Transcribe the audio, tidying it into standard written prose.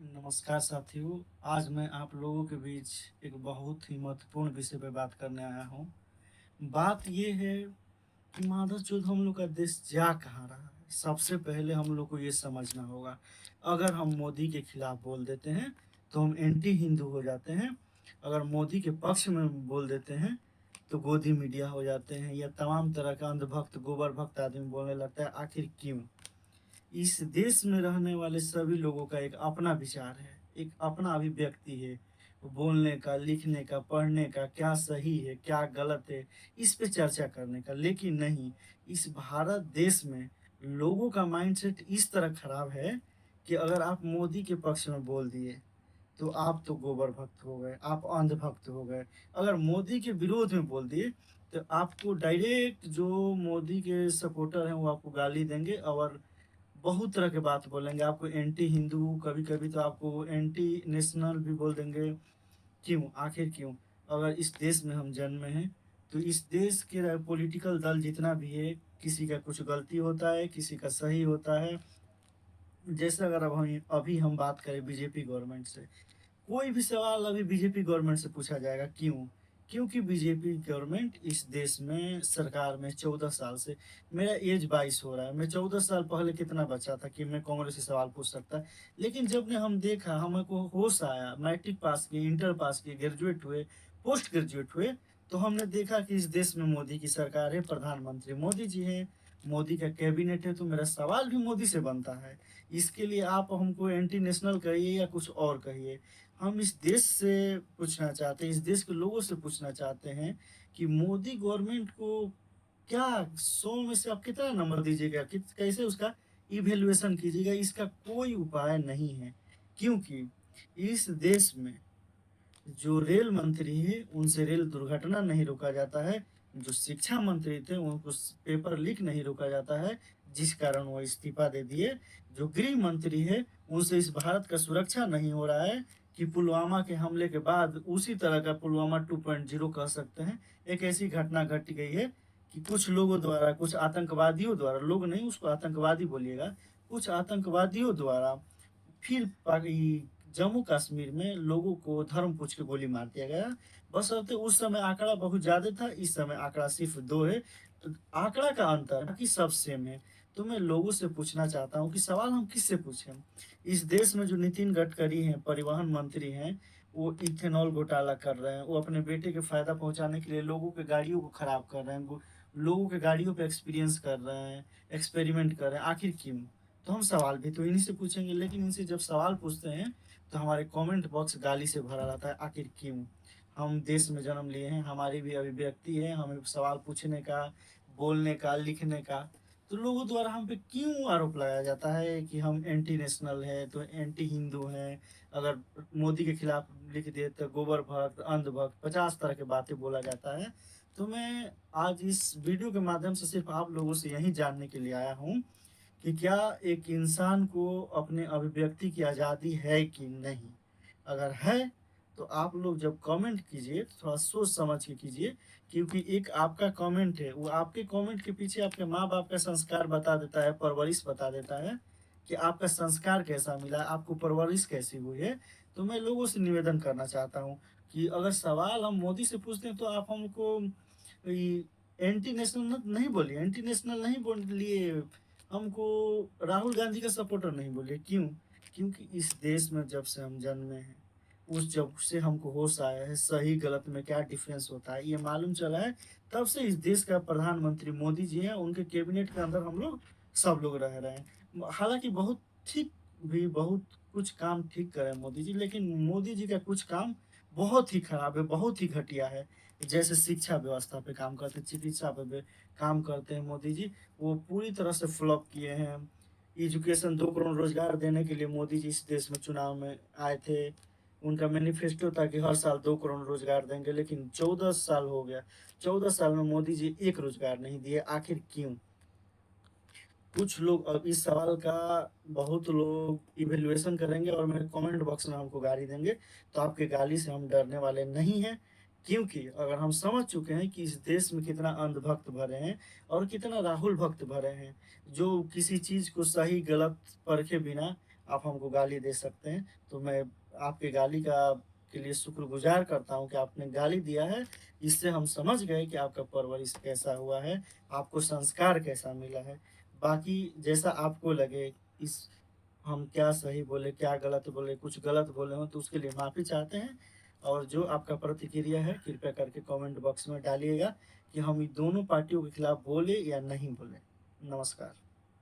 नमस्कार साथियों। आज मैं आप लोगों के बीच एक बहुत ही महत्वपूर्ण विषय पे बात करने आया हूँ। बात ये है कि मादरचोद हम लोग का देश जा कहाँ रहा है। सबसे पहले हम लोग को ये समझना होगा, अगर हम मोदी के खिलाफ बोल देते हैं तो हम एंटी हिंदू हो जाते हैं। अगर मोदी के पक्ष में बोल देते हैं तो गोदी मीडिया हो जाते हैं, या तमाम तरह का अंधभक्त गोबर भक्त आदमी बोलने लगता है। आखिर क्यों? इस देश में रहने वाले सभी लोगों का एक अपना विचार है, एक अपना अभिव्यक्ति है, बोलने का, लिखने का, पढ़ने का, क्या सही है क्या गलत है, इस पे चर्चा करने का। लेकिन नहीं, इस भारत देश में लोगों का माइंडसेट इस तरह खराब है कि अगर आप मोदी के पक्ष में बोल दिए तो आप तो गोबर भक्त हो गए, आप अंधभक्त हो गए। अगर मोदी के विरोध में बोल दिए तो आपको डायरेक्ट जो मोदी के सपोर्टर हैं वो आपको गाली देंगे और बहुत तरह के बात बोलेंगे। आपको एंटी हिंदू, कभी कभी तो आपको एंटी नेशनल भी बोल देंगे। क्यों? आखिर क्यों? अगर इस देश में हम जन्मे हैं तो इस देश के पॉलिटिकल दल जितना भी है, किसी का कुछ गलती होता है, किसी का सही होता है। जैसे अगर अब हम अभी हम बात करें बीजेपी गवर्नमेंट से, कोई भी सवाल अभी बीजेपी गवर्नमेंट से पूछा जाएगा। क्यों? क्योंकि बीजेपी गवर्नमेंट इस देश में सरकार में 14 साल से, मेरा एज 22 हो रहा है, मैं 14 साल पहले कितना बच्चा था कि मैं कांग्रेस से सवाल पूछ सकता। लेकिन जब ने हम देखा, हमको होश आया, मैट्रिक पास किए, इंटर पास किए, ग्रेजुएट हुए, पोस्ट ग्रेजुएट हुए, तो हमने देखा कि इस देश में मोदी की सरकार है, प्रधानमंत्री मोदी जी हैं, मोदी का कैबिनेट है। तो मेरा सवाल भी मोदी से बनता है। इसके लिए आप हमको एंटी नेशनल कहिए या कुछ और कहिए, हम इस देश से पूछना चाहते हैं, इस देश के लोगों से पूछना चाहते हैं कि मोदी गवर्नमेंट को क्या 100 में से आप कितना नंबर दीजिएगा, कैसे उसका इवेल्युएशन कीजिएगा? इसका कोई उपाय नहीं है। क्योंकि इस देश में जो रेल मंत्री है उनसे रेल दुर्घटना नहीं रोका जाता है, जो शिक्षा मंत्री थे उनको पेपर लीक नहीं रोका जाता है, जिस कारण वो इस्तीफा दे दिए। जो गृह मंत्री है उनसे इस भारत का सुरक्षा नहीं हो रहा है कि पुलवामा के हमले के बाद उसी तरह का पुलवामा 2.0 कह सकते हैं, एक ऐसी घटना घट गई है कि कुछ लोगों द्वारा, कुछ आतंकवादियों द्वारा, लोग नहीं उसको आतंकवादी बोलिएगा, कुछ आतंकवादियों द्वारा फिर जम्मू कश्मीर में लोगों को धर्म पूछ के गोली मार दिया गया। बशर्ते उस समय आंकड़ा बहुत ज्यादा था, इस समय आंकड़ा सिर्फ 2 है। तो आंकड़ा का अंतर, बाकी सब सेम है। तो मैं लोगों से पूछना चाहता हूँ कि सवाल हम किससे पूछें? इस देश में जो नितिन गडकरी हैं, परिवहन मंत्री हैं, वो इथेनॉल घोटाला कर रहे हैं। वो अपने बेटे के फायदा पहुंचाने के लिए लोगों के गाड़ियों को खराब कर रहे हैं, लोगों के गाड़ियों पे एक्सपीरियंस कर रहे हैं, एक्सपेरिमेंट कर रहे हैं। आखिर क्यों? तो हम सवाल भी तो इन्हीं से पूछेंगे। लेकिन इनसे जब सवाल पूछते हैं तो हमारे कमेंट बॉक्स गाली से भरा रहता है। आखिर क्यों? हम देश में जन्म लिए हैं, हमारी भी अभिव्यक्ति है, हमें सवाल पूछने का, बोलने का, लिखने का। तो लोगों द्वारा हम पे क्यों आरोप लगाया जाता है कि हम एंटी नेशनल है तो एंटी हिंदू हैं? अगर मोदी के खिलाफ लिख दे तो गोबर भक्त, अंधभक्त, 50 तरह की बातें बोला जाता है। तो मैं आज इस वीडियो के माध्यम से सिर्फ आप लोगों से यही जानने के लिए आया हूँ कि क्या एक इंसान को अपने अभिव्यक्ति की आज़ादी है कि नहीं। अगर है तो आप लोग जब कमेंट कीजिए तो थोड़ा सोच समझ के कीजिए, क्योंकि एक आपका कमेंट है, वो आपके कमेंट के पीछे आपके माँ बाप का संस्कार बता देता है, परवरिश बता देता है कि आपका संस्कार कैसा मिला, आपको परवरिश कैसी हुई है। तो मैं लोगों से निवेदन करना चाहता हूँ कि अगर सवाल हम मोदी से पूछते हैं तो आप हमको एंटी नेशनल नहीं बोलिए, एंटी नेशनल नहीं बोलिए, हमको राहुल गांधी का सपोर्टर नहीं बोलिए। क्यों? क्योंकि इस देश में जब से हम जन्मे हैं, उस जब से हमको होश आया है सही गलत में क्या डिफरेंस होता है ये मालूम चला है, तब से इस देश का प्रधानमंत्री मोदी जी हैं। उनके कैबिनेट के अंदर हम लोग सब लोग रह रहे हैं। हालांकि बहुत ठीक भी, बहुत कुछ काम ठीक करे मोदी जी, लेकिन मोदी जी का कुछ काम बहुत ही खराब है, बहुत ही घटिया है। जैसे शिक्षा व्यवस्था पे काम करते, चिकित्सा पे काम करते हैं मोदी जी, वो पूरी तरह से फ्लॉप किए हैं। एजुकेशन, 2 करोड़ रोजगार देने के लिए मोदी जी इस देश में चुनाव में आए थे। उनका मैनिफेस्टो था कि हर साल 2 करोड़ रोजगार देंगे, लेकिन 14 साल हो गया, 14 साल में मोदी जी एक रोजगार नहीं दिए। आखिर क्यों? कुछ लोग अब इस सवाल का, बहुत लोग इवेल्युएशन करेंगे और मेरे कमेंट बॉक्स में हमको गाली देंगे। तो आपके गाली से हम डरने वाले नहीं हैं, क्योंकि अगर हम समझ चुके हैं कि इस देश में कितना अंधभक्त भरे हैं और कितना राहुल भक्त भरे हैं, जो किसी चीज को सही गलत परखे बिना आप हमको गाली दे सकते हैं। तो मैं आपके गाली का के लिए शुक्रगुजार करता हूँ कि आपने गाली दिया है। इससे हम समझ गए कि आपका परवरिश कैसा हुआ है, आपको संस्कार कैसा मिला है। बाकी जैसा आपको लगे, इस हम क्या सही बोले, क्या गलत बोले, कुछ गलत बोले हों तो उसके लिए माफ़ी चाहते हैं। और जो आपका प्रतिक्रिया है कृपया करके कमेंट बॉक्स में डालिएगा कि हम इन दोनों पार्टियों के खिलाफ बोले या नहीं बोले। नमस्कार।